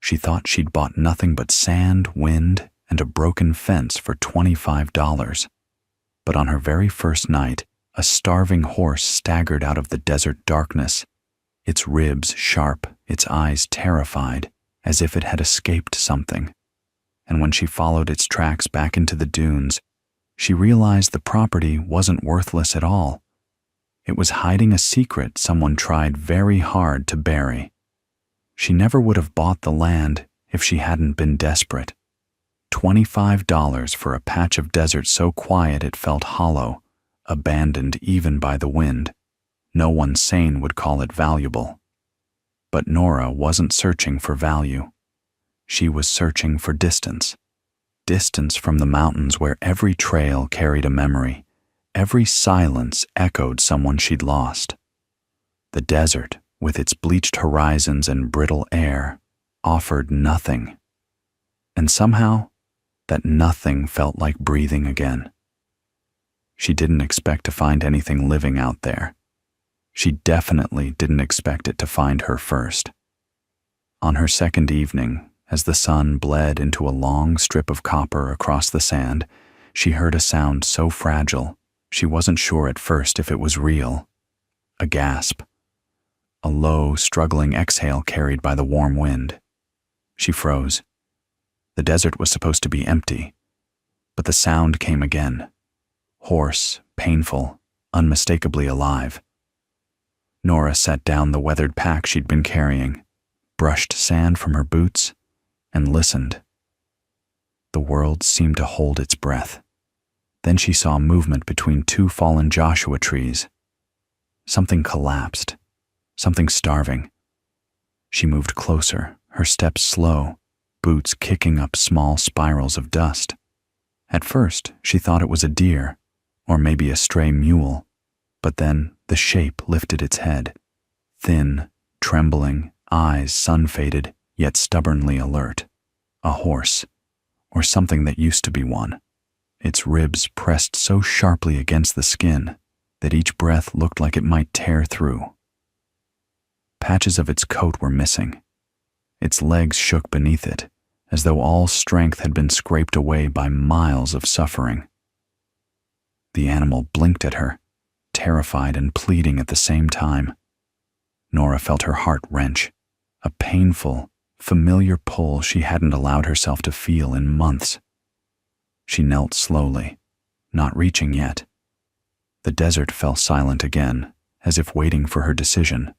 She thought she'd bought nothing but sand, wind, and a broken fence for $25. But on her very first night, a starving horse staggered out of the desert darkness, its ribs sharp, its eyes terrified, as if it had escaped something. And when she followed its tracks back into the dunes, she realized the property wasn't worthless at all. It was hiding a secret someone tried very hard to bury. She never would have bought the land if she hadn't been desperate. $25 for a patch of desert so quiet it felt hollow, abandoned even by the wind. No one sane would call it valuable. But Nora wasn't searching for value. She was searching for distance. Distance from the mountains where every trail carried a memory. Every silence echoed someone she'd lost. The desert, with its bleached horizons and brittle air, offered nothing. And somehow, that nothing felt like breathing again. She didn't expect to find anything living out there. She definitely didn't expect it to find her first. On her second evening, as the sun bled into a long strip of copper across the sand, she heard a sound so fragile, she wasn't sure at first if it was real. A gasp. A low, struggling exhale carried by the warm wind. She froze. The desert was supposed to be empty, but the sound came again. Hoarse, painful, unmistakably alive. Nora set down the weathered pack she'd been carrying, brushed sand from her boots, and listened. The world seemed to hold its breath. Then she saw movement between two fallen Joshua trees. Something collapsed, something starving. She moved closer, her steps slow, boots kicking up small spirals of dust. At first, she thought it was a deer, or maybe a stray mule, but then the shape lifted its head, thin, trembling, eyes sun-faded, yet stubbornly alert. A horse, or something that used to be one. Its ribs pressed so sharply against the skin that each breath looked like it might tear through. Patches of its coat were missing. Its legs shook beneath it, as though all strength had been scraped away by miles of suffering. The animal blinked at her, terrified and pleading at the same time. Nora felt her heart wrench, a painful, familiar pull she hadn't allowed herself to feel in months. She knelt slowly, not reaching yet. The desert fell silent again, as if waiting for her decision.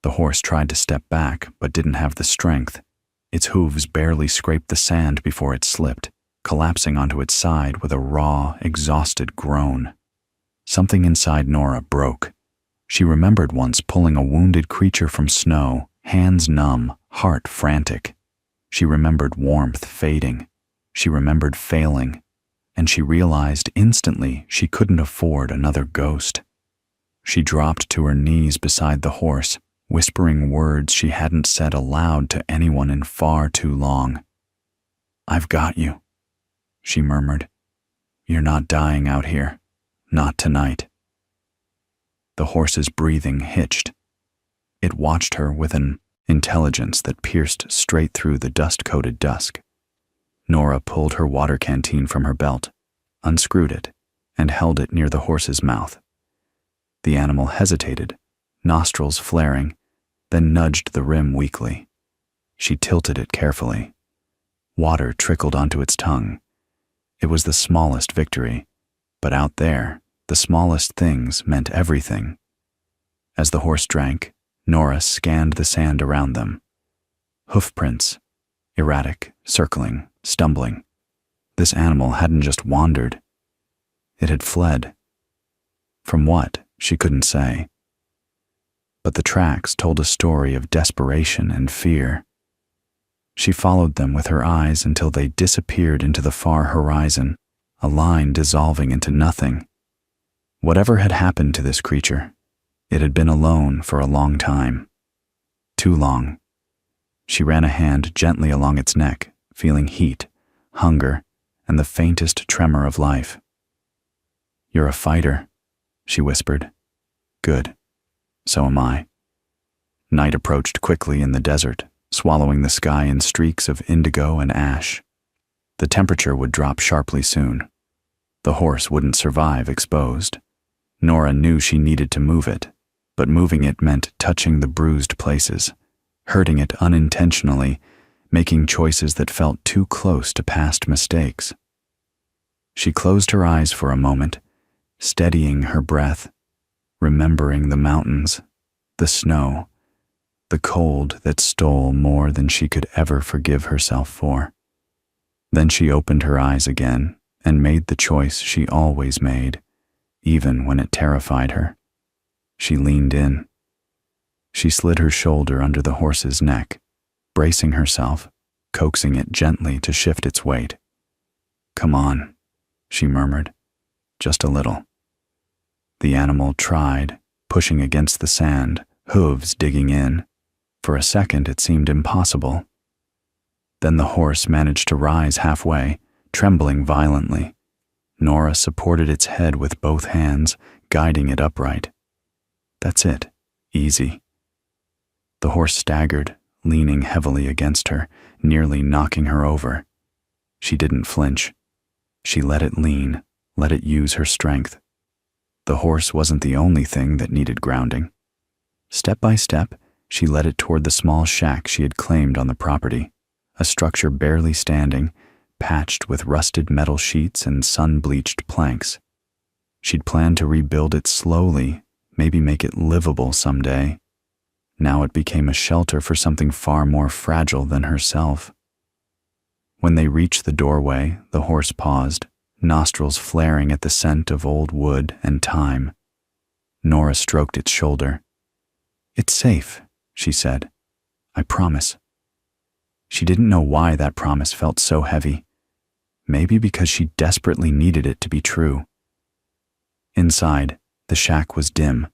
The horse tried to step back, but didn't have the strength. Its hooves barely scraped the sand before it slipped, collapsing onto its side with a raw, exhausted groan. Something inside Nora broke. She remembered once pulling a wounded creature from snow, hands numb, heart frantic. She remembered warmth fading. She remembered failing, and she realized instantly she couldn't afford another ghost. She dropped to her knees beside the horse, whispering words she hadn't said aloud to anyone in far too long. "I've got you," she murmured. "You're not dying out here. Not tonight." The horse's breathing hitched. It watched her with an intelligence that pierced straight through the dust-coated dusk. Nora pulled her water canteen from her belt, unscrewed it, and held it near the horse's mouth. The animal hesitated, nostrils flaring, then nudged the rim weakly. She tilted it carefully. Water trickled onto its tongue. It was the smallest victory, but out there, the smallest things meant everything. As the horse drank, Nora scanned the sand around them. Hoofprints, erratic, circling, stumbling. This animal hadn't just wandered. It had fled. From what, she couldn't say. But the tracks told a story of desperation and fear. She followed them with her eyes until they disappeared into the far horizon, a line dissolving into nothing. Whatever had happened to this creature, it had been alone for a long time. Too long. She ran a hand gently along its neck, feeling heat, hunger, and the faintest tremor of life. "You're a fighter," she whispered. "Good. So am I." Night approached quickly in the desert, swallowing the sky in streaks of indigo and ash. The temperature would drop sharply soon. The horse wouldn't survive exposed. Nora knew she needed to move it, but moving it meant touching the bruised places, hurting it unintentionally, making choices that felt too close to past mistakes. She closed her eyes for a moment, steadying her breath, remembering the mountains, the snow, the cold that stole more than she could ever forgive herself for. Then she opened her eyes again and made the choice she always made, even when it terrified her. She leaned in. She slid her shoulder under the horse's neck, bracing herself, coaxing it gently to shift its weight. "Come on," she murmured, "just a little." The animal tried, pushing against the sand, hooves digging in. For a second it seemed impossible. Then the horse managed to rise halfway, trembling violently. Nora supported its head with both hands, guiding it upright. "That's it. Easy." The horse staggered, leaning heavily against her, nearly knocking her over. She didn't flinch. She let it lean, let it use her strength. The horse wasn't the only thing that needed grounding. Step by step, she led it toward the small shack she had claimed on the property, a structure barely standing, patched with rusted metal sheets and sun-bleached planks. She'd planned to rebuild it slowly, maybe make it livable someday. Now it became a shelter for something far more fragile than herself. When they reached the doorway, the horse paused, nostrils flaring at the scent of old wood and thyme. Nora stroked its shoulder. "It's safe," she said. "I promise." She didn't know why that promise felt so heavy. Maybe because she desperately needed it to be true. Inside, the shack was dim,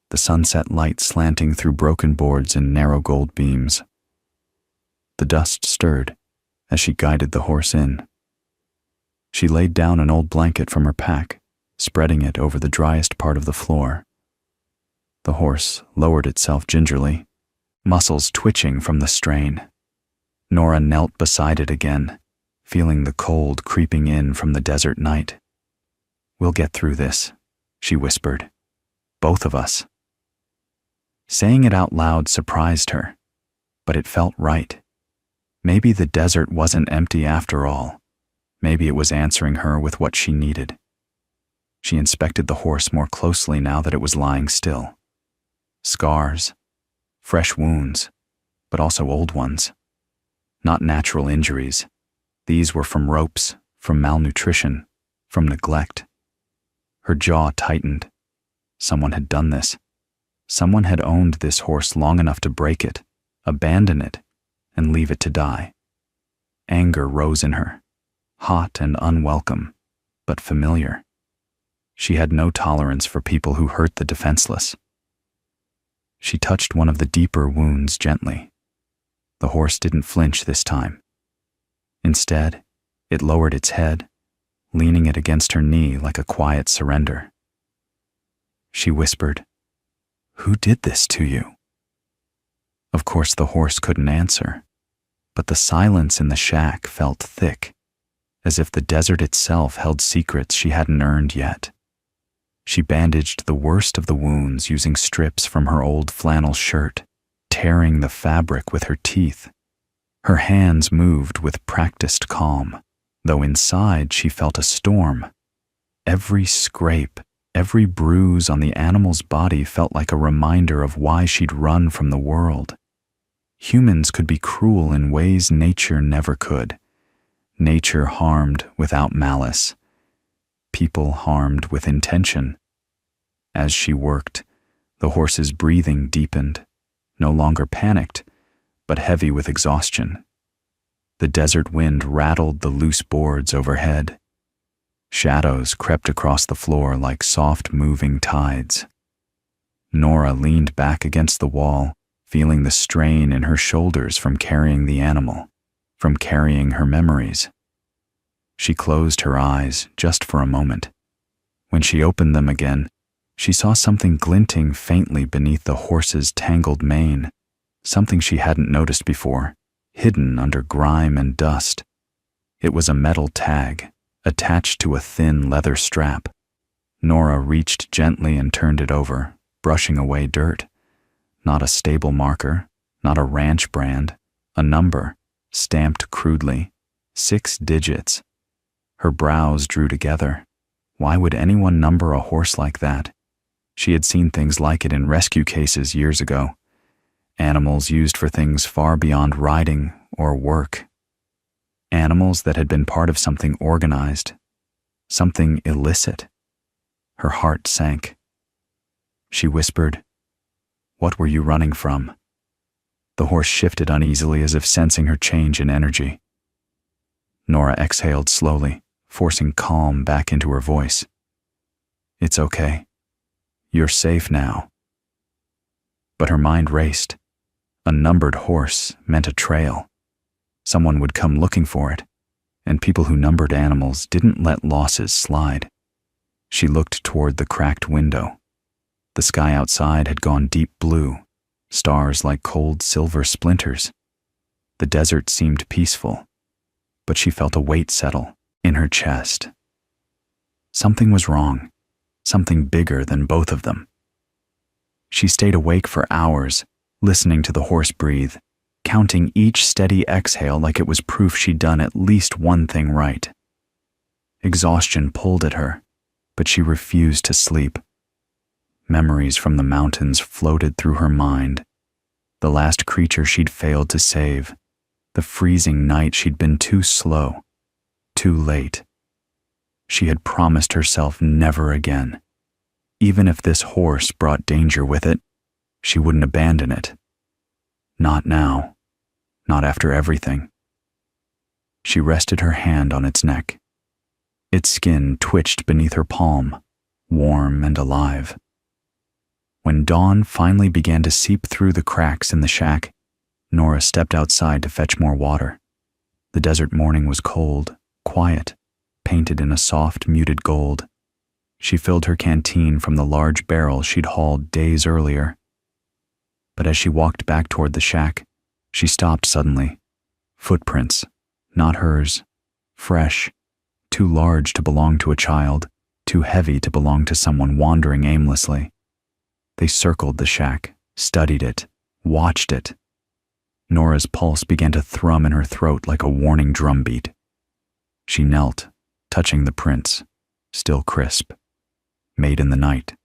the sunset light slanting through broken boards and narrow gold beams. The dust stirred as she guided the horse in. She laid down an old blanket from her pack, spreading it over the driest part of the floor. The horse lowered itself gingerly, muscles twitching from the strain. Nora knelt beside it again, feeling the cold creeping in from the desert night. "We'll get through this," she whispered. "Both of us." Saying it out loud surprised her, but it felt right. Maybe the desert wasn't empty after all. Maybe it was answering her with what she needed. She inspected the horse more closely now that it was lying still. Scars, fresh wounds, but also old ones. Not natural injuries. These were from ropes, from malnutrition, from neglect. Her jaw tightened. Someone had done this. Someone had owned this horse long enough to break it, abandon it, and leave it to die. Anger rose in her, hot and unwelcome, but familiar. She had no tolerance for people who hurt the defenseless. She touched one of the deeper wounds gently. The horse didn't flinch this time. Instead, it lowered its head, leaning it against her knee like a quiet surrender. She whispered, "Who did this to you?" Of course, the horse couldn't answer, but the silence in the shack felt thick, as if the desert itself held secrets she hadn't earned yet. She bandaged the worst of the wounds using strips from her old flannel shirt, tearing the fabric with her teeth. Her hands moved with practiced calm, though inside she felt a storm. Every scrape, every bruise on the animal's body felt like a reminder of why she'd run from the world. Humans could be cruel in ways nature never could. Nature harmed without malice. People harmed with intention. As she worked, the horse's breathing deepened, no longer panicked, but heavy with exhaustion. The desert wind rattled the loose boards overhead. Shadows crept across the floor like soft moving tides. Nora leaned back against the wall, feeling the strain in her shoulders from carrying the animal, from carrying her memories. She closed her eyes just for a moment. When she opened them again, she saw something glinting faintly beneath the horse's tangled mane, something she hadn't noticed before, hidden under grime and dust. It was a metal tag, attached to a thin leather strap. Nora reached gently and turned it over, brushing away dirt. Not a stable marker, not a ranch brand, a number, stamped crudely, 6 digits. Her brows drew together. Why would anyone number a horse like that? She had seen things like it in rescue cases years ago. Animals used for things far beyond riding or work. Animals that had been part of something organized, something illicit. Her heart sank. She whispered, "What were you running from?" The horse shifted uneasily as if sensing her change in energy. Nora exhaled slowly, forcing calm back into her voice. "It's okay. You're safe now." But her mind raced. A numbered horse meant a trail. Someone would come looking for it, and people who numbered animals didn't let losses slide. She looked toward the cracked window. The sky outside had gone deep blue, stars like cold silver splinters. The desert seemed peaceful, but she felt a weight settle in her chest. Something was wrong, something bigger than both of them. She stayed awake for hours, listening to the horse breathe, counting each steady exhale like it was proof she'd done at least one thing right. Exhaustion pulled at her, but she refused to sleep. Memories from the mountains floated through her mind. The last creature she'd failed to save, the freezing night she'd been too slow, too late. She had promised herself never again. Even if this horse brought danger with it, she wouldn't abandon it. Not now. Not after everything. She rested her hand on its neck. Its skin twitched beneath her palm, warm and alive. When dawn finally began to seep through the cracks in the shack, Nora stepped outside to fetch more water. The desert morning was cold, quiet, painted in a soft, muted gold. She filled her canteen from the large barrel she'd hauled days earlier. But as she walked back toward the shack, she stopped suddenly. Footprints, not hers, fresh, too large to belong to a child, too heavy to belong to someone wandering aimlessly. They circled the shack, studied it, watched it. Nora's pulse began to thrum in her throat like a warning drumbeat. She knelt, touching the prints, still crisp, made in the night.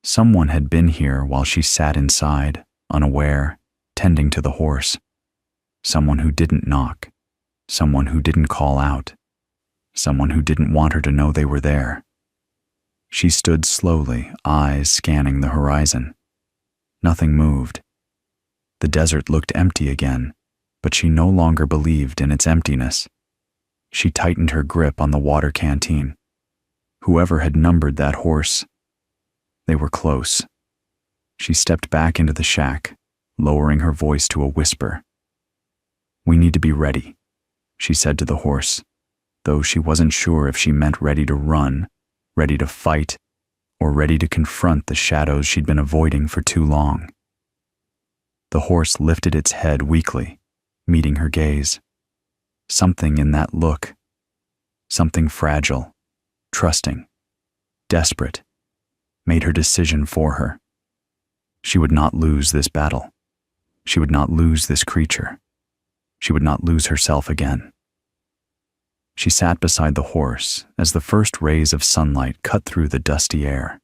Someone had been here while she sat inside, unaware, tending to the horse. Someone who didn't knock, someone who didn't call out, someone who didn't want her to know they were there. She stood slowly, eyes scanning the horizon. Nothing moved. The desert looked empty again, but she no longer believed in its emptiness. She tightened her grip on the water canteen. Whoever had numbered that horse, they were close. She stepped back into the shack, lowering her voice to a whisper. "We need to be ready," she said to the horse, though she wasn't sure if she meant ready to run, ready to fight, or ready to confront the shadows she'd been avoiding for too long. The horse lifted its head weakly, meeting her gaze. Something in that look, something fragile, trusting, desperate, made her decision for her. She would not lose this battle. She would not lose this creature. She would not lose herself again. She sat beside the horse as the first rays of sunlight cut through the dusty air.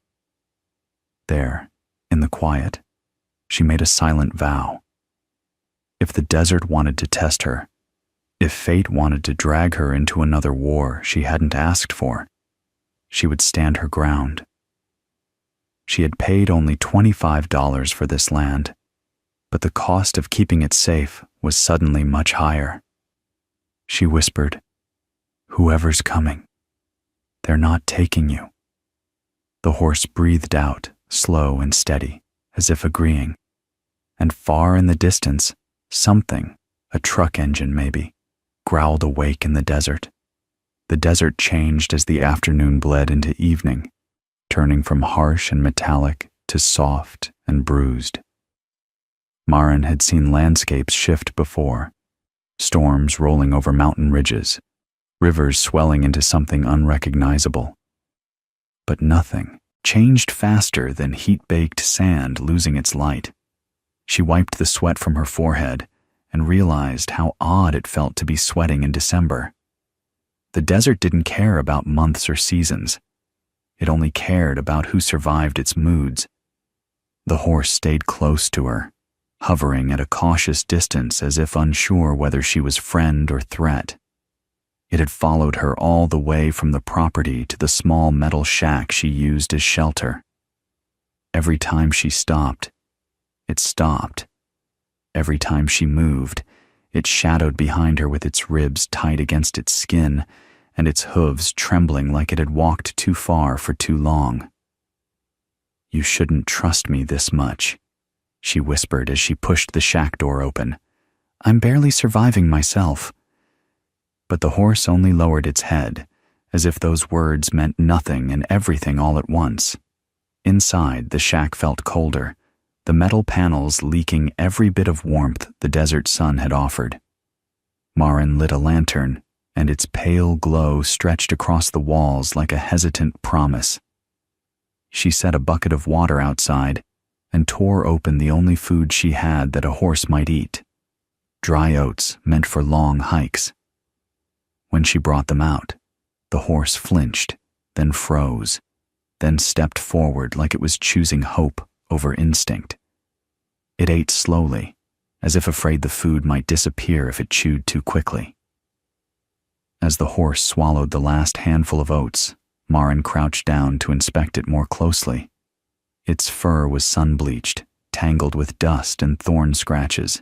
There, in the quiet, she made a silent vow. If the desert wanted to test her, if fate wanted to drag her into another war she hadn't asked for, she would stand her ground. She had paid only $25 for this land, but the cost of keeping it safe was suddenly much higher. She whispered, "Whoever's coming, they're not taking you." The horse breathed out, slow and steady, as if agreeing. And far in the distance, something, a truck engine maybe, growled awake in the desert. The desert changed as the afternoon bled into evening, turning from harsh and metallic to soft and bruised. Maren had seen landscapes shift before, storms rolling over mountain ridges, rivers swelling into something unrecognizable. But nothing changed faster than heat-baked sand losing its light. She wiped the sweat from her forehead and realized how odd it felt to be sweating in December. The desert didn't care about months or seasons. It only cared about who survived its moods. The horse stayed close to her, hovering at a cautious distance as if unsure whether she was friend or threat. It had followed her all the way from the property to the small metal shack she used as shelter. Every time she stopped, it stopped. Every time she moved, it shadowed behind her with its ribs tight against its skin and its hooves trembling like it had walked too far for too long. "You shouldn't trust me this much," she whispered as she pushed the shack door open. "I'm barely surviving myself." But the horse only lowered its head, as if those words meant nothing and everything all at once. Inside, the shack felt colder, the metal panels leaking every bit of warmth the desert sun had offered. Maren lit a lantern, and its pale glow stretched across the walls like a hesitant promise. She set a bucket of water outside and tore open the only food she had that a horse might eat: dry oats meant for long hikes. When she brought them out, the horse flinched, then froze, then stepped forward like it was choosing hope over instinct. It ate slowly, as if afraid the food might disappear if it chewed too quickly. As the horse swallowed the last handful of oats, Maren crouched down to inspect it more closely. Its fur was sun-bleached, tangled with dust and thorn scratches.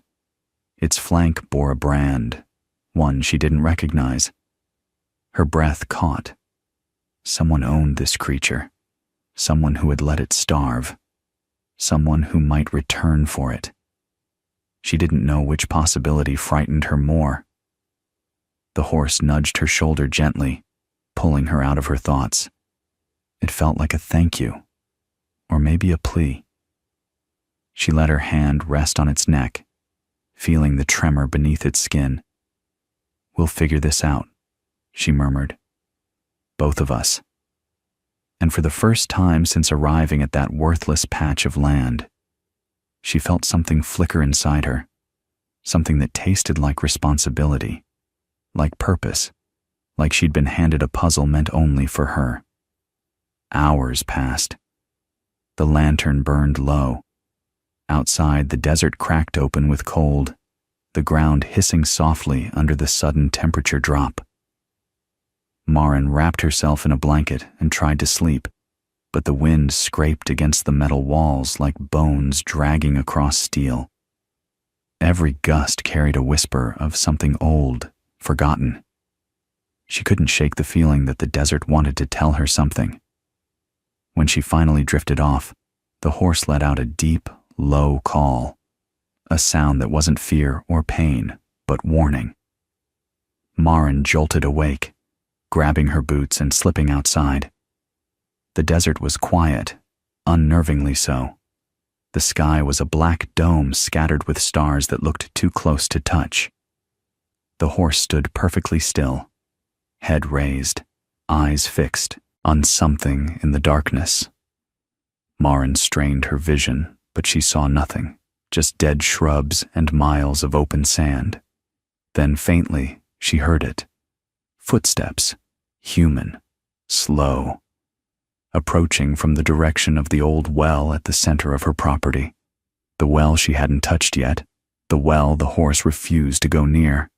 Its flank bore a brand, one she didn't recognize. Her breath caught. Someone owned this creature, someone who had let it starve, someone who might return for it. She didn't know which possibility frightened her more. The horse nudged her shoulder gently, pulling her out of her thoughts. It felt like a thank you, or maybe a plea. She let her hand rest on its neck, feeling the tremor beneath its skin. "We'll figure this out," she murmured. "Both of us." And for the first time since arriving at that worthless patch of land, she felt something flicker inside her, something that tasted like responsibility, like purpose, like she'd been handed a puzzle meant only for her. Hours passed. The lantern burned low. Outside, the desert cracked open with cold, the ground hissing softly under the sudden temperature drop. Maren wrapped herself in a blanket and tried to sleep, but the wind scraped against the metal walls like bones dragging across steel. Every gust carried a whisper of something old, forgotten. She couldn't shake the feeling that the desert wanted to tell her something. When she finally drifted off, the horse let out a deep, low call, a sound that wasn't fear or pain, but warning. Maren jolted awake, grabbing her boots and slipping outside. The desert was quiet, unnervingly so. The sky was a black dome scattered with stars that looked too close to touch. The horse stood perfectly still, head raised, eyes fixed on something in the darkness. Maren strained her vision, but she saw nothing, just dead shrubs and miles of open sand. Then faintly, she heard it. Footsteps, human, slow, approaching from the direction of the old well at the center of her property. The well she hadn't touched yet, the well the horse refused to go near.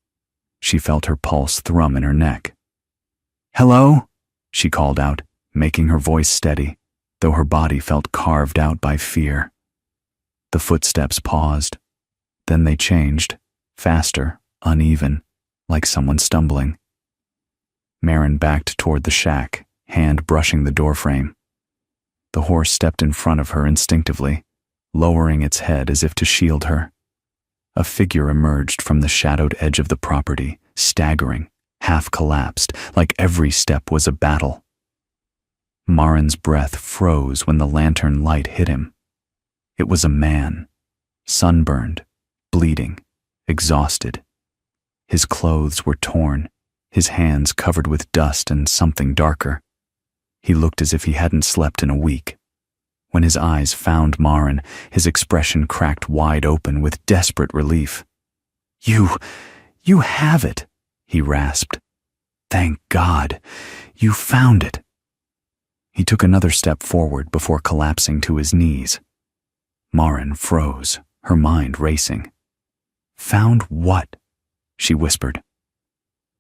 She felt her pulse thrum in her neck. "Hello?" she called out, making her voice steady, though her body felt carved out by fear. The footsteps paused. Then they changed, faster, uneven, like someone stumbling. Maren backed toward the shack, hand brushing the doorframe. The horse stepped in front of her instinctively, lowering its head as if to shield her. A figure emerged from the shadowed edge of the property, staggering, half collapsed, like every step was a battle. Maren's breath froze when the lantern light hit him. It was a man, sunburned, bleeding, exhausted. His clothes were torn, his hands covered with dust and something darker. He looked as if he hadn't slept in a week. When his eyes found Maren, his expression cracked wide open with desperate relief. You have it," he rasped. "Thank God, you found it." He took another step forward before collapsing to his knees. Maren froze, her mind racing. "Found what?" she whispered.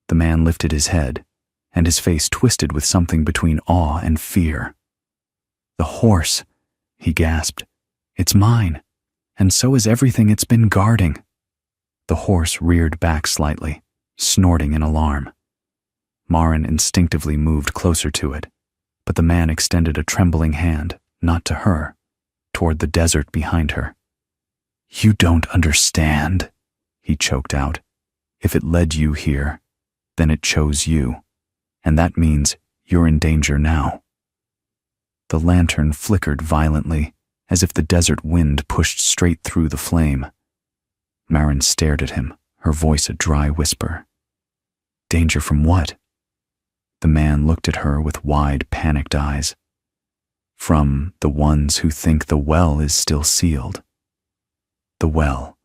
The man lifted his head, and his face twisted with something between awe and fear. "The horse," he gasped. "It's mine, and so is everything it's been guarding." The horse reared back slightly, snorting in alarm. Maren instinctively moved closer to it, but the man extended a trembling hand, not to her, toward the desert behind her. "You don't understand," he choked out. "If it led you here, then it chose you, and that means you're in danger now." The lantern flickered violently, as if the desert wind pushed straight through the flame. Maren stared at him, her voice a dry whisper. "Danger from what?" The man looked at her with wide, panicked eyes. "From the ones who think the well is still sealed." The well.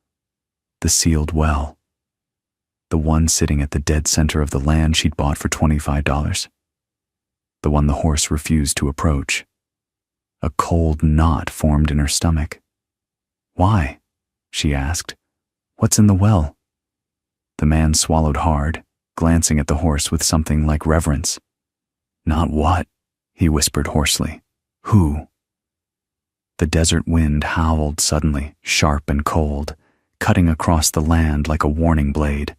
The sealed well. The one sitting at the dead center of the land she'd bought for $25. The one the horse refused to approach. A cold knot formed in her stomach. "Why?" she asked. "What's in the well?" The man swallowed hard, glancing at the horse with something like reverence. "Not what?" he whispered hoarsely. "Who?" The desert wind howled suddenly, sharp and cold, cutting across the land like a warning blade.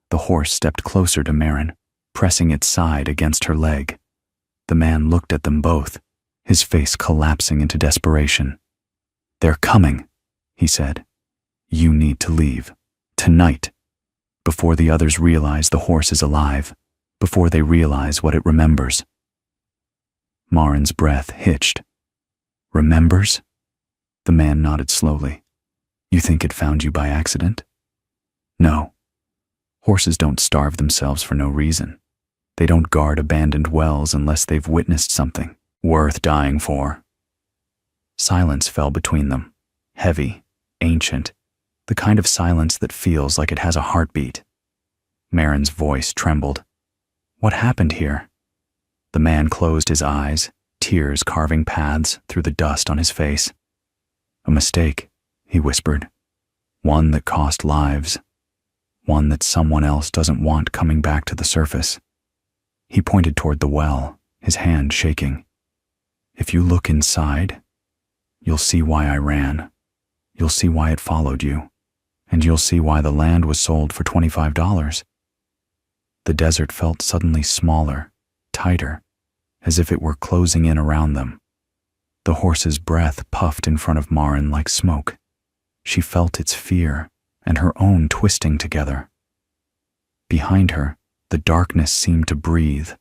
The horse stepped closer to Maren, pressing its side against her leg. The man looked at them both, his face collapsing into desperation. "They're coming," he said. "You need to leave. Tonight. Before the others realize the horse is alive. Before they realize what it remembers." Maren's breath hitched. "Remembers?" The man nodded slowly. "You think it found you by accident?" "No. Horses don't starve themselves for no reason. They don't guard abandoned wells unless they've witnessed something worth dying for." Silence fell between them, heavy, ancient, the kind of silence that feels like it has a heartbeat. Maren's voice trembled. "What happened here?" The man closed his eyes, tears carving paths through the dust on his face. "A mistake," he whispered. "One that cost lives. One that someone else doesn't want coming back to the surface." He pointed toward the well, his hand shaking. "If you look inside, you'll see why I ran. You'll see why it followed you. And you'll see why the land was sold for $25. The desert felt suddenly smaller, tighter, as if it were closing in around them. The horse's breath puffed in front of Maren like smoke. She felt its fear and her own twisting together. Behind her, the darkness seemed to breathe.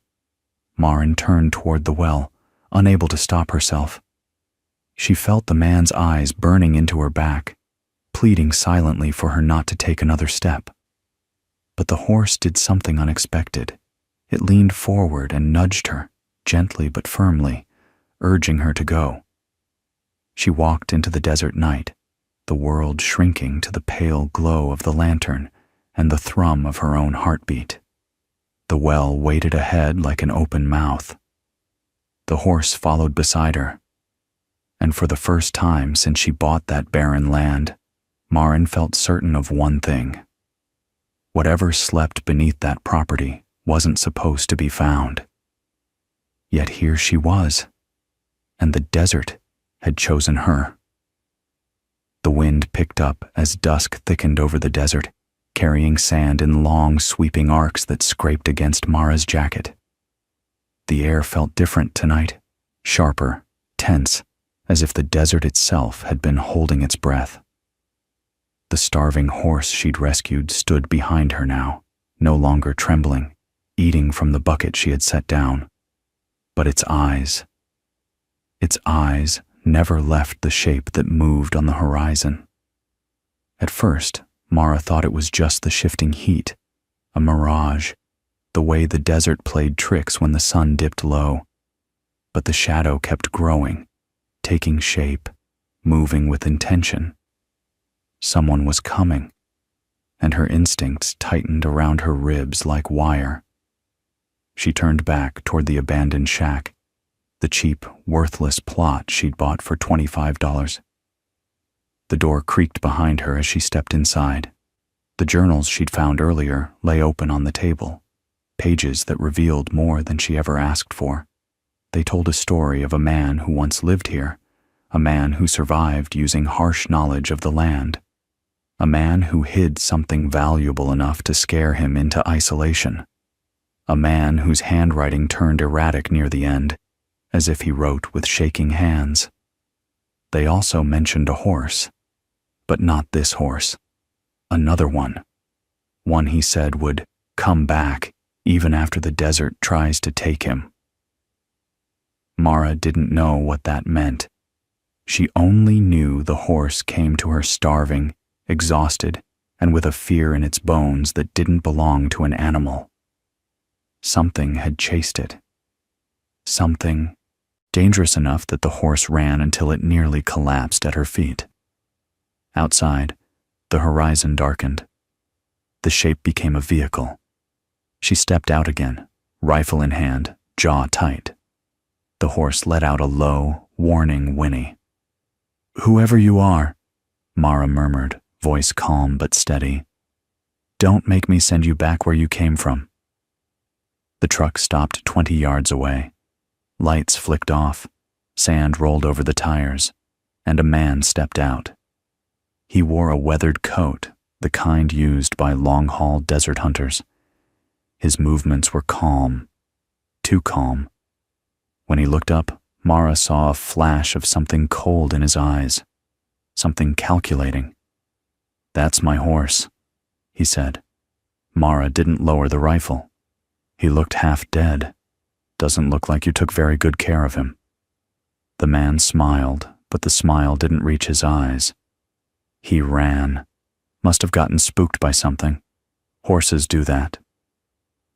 Maren turned toward the well, unable to stop herself. She felt the man's eyes burning into her back, pleading silently for her not to take another step. But the horse did something unexpected. It leaned forward and nudged her, gently but firmly, urging her to go. She walked into the desert night, the world shrinking to the pale glow of the lantern and the thrum of her own heartbeat. The well waited ahead like an open mouth. The horse followed beside her. And for the first time since she bought that barren land, Maren felt certain of one thing. Whatever slept beneath that property wasn't supposed to be found. Yet here she was, and the desert had chosen her. The wind picked up as dusk thickened over the desert, carrying sand in long, sweeping arcs that scraped against Mara's jacket. The air felt different tonight, sharper, tense, as if the desert itself had been holding its breath. The starving horse she'd rescued stood behind her now, no longer trembling, eating from the bucket she had set down. But its eyes never left the shape that moved on the horizon. At first, Mara thought it was just the shifting heat, a mirage, the way the desert played tricks when the sun dipped low. But the shadow kept growing, taking shape, moving with intention. Someone was coming, and her instincts tightened around her ribs like wire. She turned back toward the abandoned shack, the cheap, worthless plot she'd bought for $25. The door creaked behind her as she stepped inside. The journals she'd found earlier lay open on the table, pages that revealed more than she ever asked for. They told a story of a man who once lived here, a man who survived using harsh knowledge of the land, a man who hid something valuable enough to scare him into isolation, a man whose handwriting turned erratic near the end, as if he wrote with shaking hands. They also mentioned a horse, but not this horse. Another one. One he said would come back even after the desert tries to take him. Mara didn't know what that meant. She only knew the horse came to her starving, exhausted, and with a fear in its bones that didn't belong to an animal. Something had chased it. Something dangerous enough that the horse ran until it nearly collapsed at her feet. Outside, the horizon darkened. The shape became a vehicle. She stepped out again, rifle in hand, jaw tight. The horse let out a low, warning whinny. "Whoever you are," Mara murmured, voice calm but steady. "Don't make me send you back where you came from." The truck stopped 20 yards away. Lights flicked off, sand rolled over the tires, and a man stepped out. He wore a weathered coat, the kind used by long-haul desert hunters. His movements were calm, too calm. When he looked up, Mara saw a flash of something cold in his eyes, something calculating. "That's my horse," he said. Mara didn't lower the rifle. "He looked half dead. Doesn't look like you took very good care of him." The man smiled, but the smile didn't reach his eyes. He ran. Must have gotten spooked by something. Horses do that.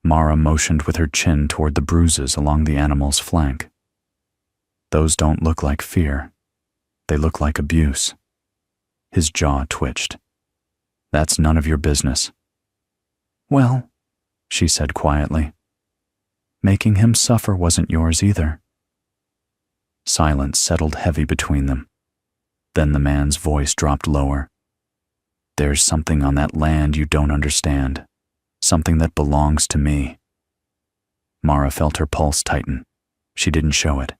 Mara motioned with her chin toward the bruises along the animal's flank. "Those don't look like fear. They look like abuse." His jaw twitched. "That's none of your business." "Well," she said quietly, "making him suffer wasn't yours either." Silence settled heavy between them. Then the man's voice dropped lower. "There's something on that land you don't understand. Something that belongs to me." Mara felt her pulse tighten. She didn't show it.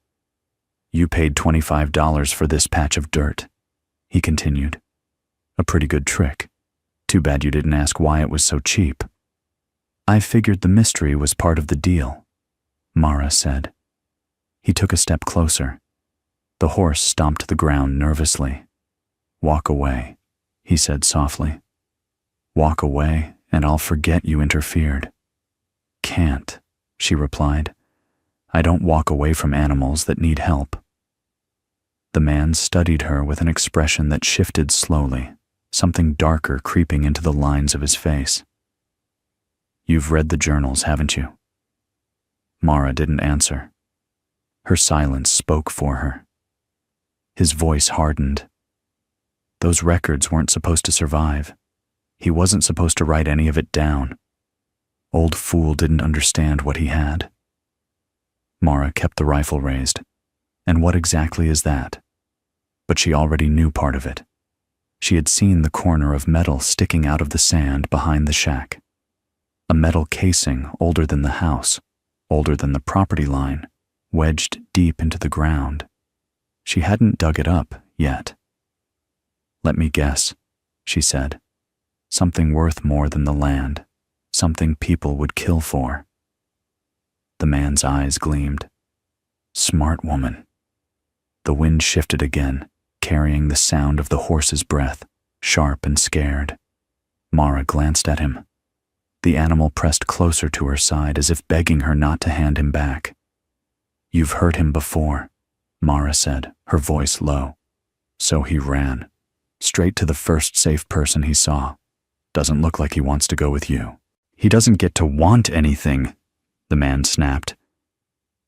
"You paid $25 for this patch of dirt," he continued. "A pretty good trick. Too bad you didn't ask why it was so cheap." "I figured the mystery was part of the deal," Mara said. He took a step closer. The horse stomped the ground nervously. "Walk away," he said softly. "Walk away, and I'll forget you interfered." "Can't," she replied. "I don't walk away from animals that need help." The man studied her with an expression that shifted slowly, something darker creeping into the lines of his face. "You've read the journals, haven't you?" Mara didn't answer. Her silence spoke for her. His voice hardened. Those records weren't supposed to survive. He wasn't supposed to write any of it down. Old fool didn't understand what he had. Mara kept the rifle raised. And what exactly is that? But she already knew part of it. She had seen the corner of metal sticking out of the sand behind the shack. A metal casing older than the house, older than the property line, wedged deep into the ground. She hadn't dug it up yet. "Let me guess," she said. "Something worth more than the land, something people would kill for." The man's eyes gleamed. Smart woman. The wind shifted again, carrying the sound of the horse's breath, sharp and scared. Mara glanced at him. The animal pressed closer to her side as if begging her not to hand him back. "You've hurt him before," Mara said, her voice low. "So he ran. straight to the first safe person he saw. Doesn't look like he wants to go with you. He doesn't get to want anything, the man snapped.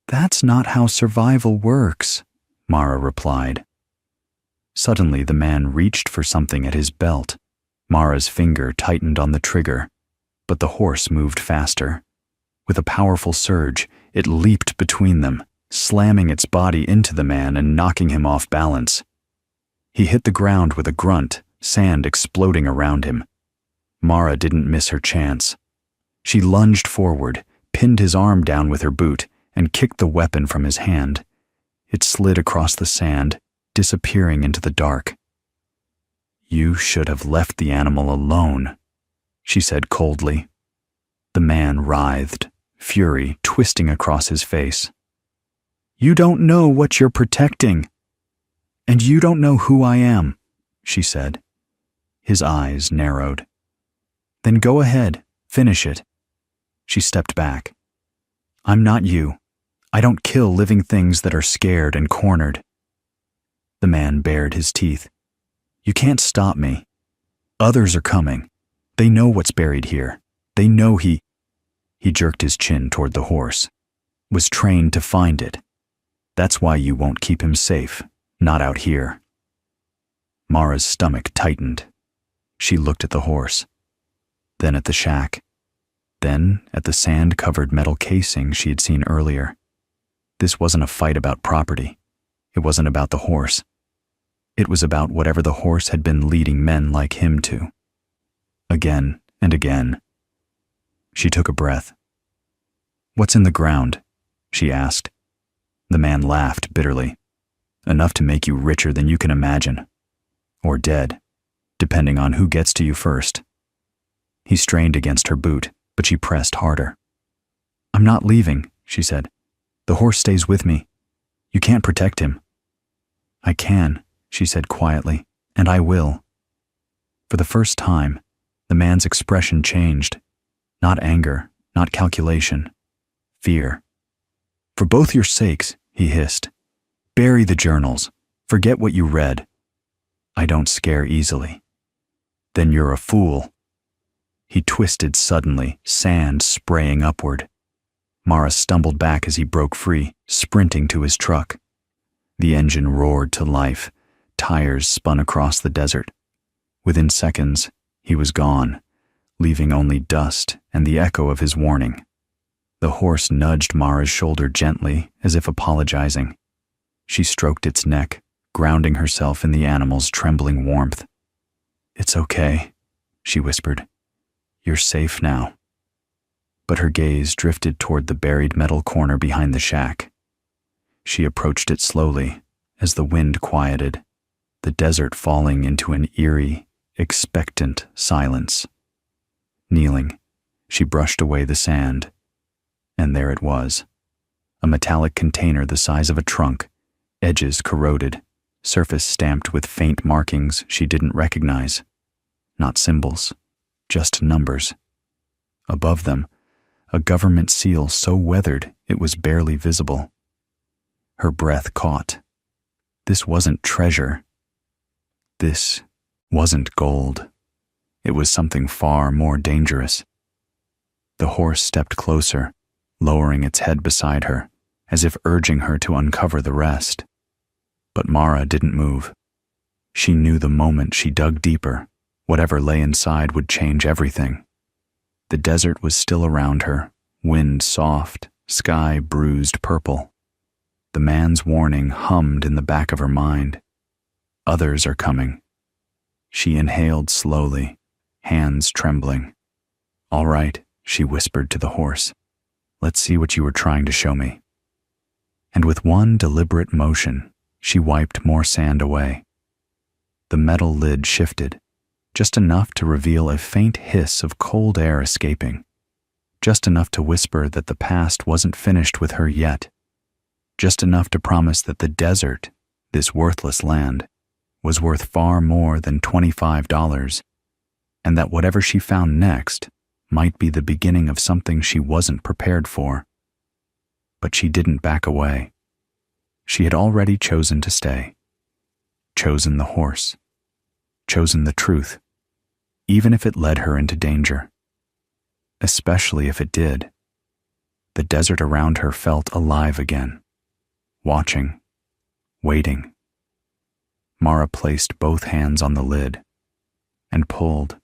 That's not how survival works, Mara replied. Suddenly, the man reached for something at his belt. Mara's finger tightened on the trigger, but the horse moved faster. With a powerful surge, it leaped between them, slamming its body into the man and knocking him off balance. He hit the ground with a grunt, sand exploding around him. Mara didn't miss her chance. She lunged forward, pinned his arm down with her boot, and kicked the weapon from his hand. It slid across the sand, disappearing into the dark. You should have left the animal alone, she said coldly. The man writhed, fury twisting across his face. You don't know what you're protecting. And you don't know who I am, she said. His eyes narrowed. Then go ahead, finish it. She stepped back. I'm not you. I don't kill living things that are scared and cornered. The man bared his teeth. You can't stop me. Others are coming. They know what's buried here. They know he jerked his chin toward the horse, was trained to find it. That's why you won't keep him safe, not out here. Mara's stomach tightened. She looked at the horse, then at the shack, then at the sand-covered metal casing she had seen earlier. This wasn't a fight about property. It wasn't about the horse. It was about whatever the horse had been leading men like him to. Again and again. She took a breath. What's in the ground? She asked. The man laughed bitterly. Enough to make you richer than you can imagine. Or dead, depending on who gets to you first. He strained against her boot, but she pressed harder. I'm not leaving, she said. The horse stays with me. You can't protect him. I can, she said quietly, and I will. For the first time, the man's expression changed. Not anger, not calculation. Fear. For both your sakes, he hissed. Bury the journals. Forget what you read. I don't scare easily. Then you're a fool. He twisted suddenly, sand spraying upward. Mara stumbled back as he broke free, sprinting to his truck. The engine roared to life. Tires spun across the desert. Within seconds, he was gone, leaving only dust and the echo of his warning. The horse nudged Mara's shoulder gently, as if apologizing. She stroked its neck, grounding herself in the animal's trembling warmth. It's okay, she whispered. You're safe now. But her gaze drifted toward the buried metal corner behind the shack. She approached it slowly, as the wind quieted, the desert falling into an eerie, expectant silence. Kneeling, she brushed away the sand, and there it was, a metallic container the size of a trunk, edges corroded, surface stamped with faint markings she didn't recognize. Not symbols, just numbers. Above them, a government seal so weathered it was barely visible. Her breath caught. This wasn't treasure. This wasn't gold. It was something far more dangerous. The horse stepped closer, lowering its head beside her, as if urging her to uncover the rest. But Mara didn't move. She knew the moment she dug deeper, whatever lay inside would change everything. The desert was still around her, wind soft, sky bruised purple. The man's warning hummed in the back of her mind. Others are coming. She inhaled slowly, hands trembling. All right, she whispered to the horse. Let's see what you were trying to show me. And with one deliberate motion, she wiped more sand away. The metal lid shifted, just enough to reveal a faint hiss of cold air escaping, just enough to whisper that the past wasn't finished with her yet, just enough to promise that the desert, this worthless land, was worth far more than $25, and that whatever she found next might be the beginning of something she wasn't prepared for. But she didn't back away. She had already chosen to stay, chosen the horse, chosen the truth, even if it led her into danger. Especially if it did. The desert around her felt alive again, watching, waiting. Mara placed both hands on the lid and pulled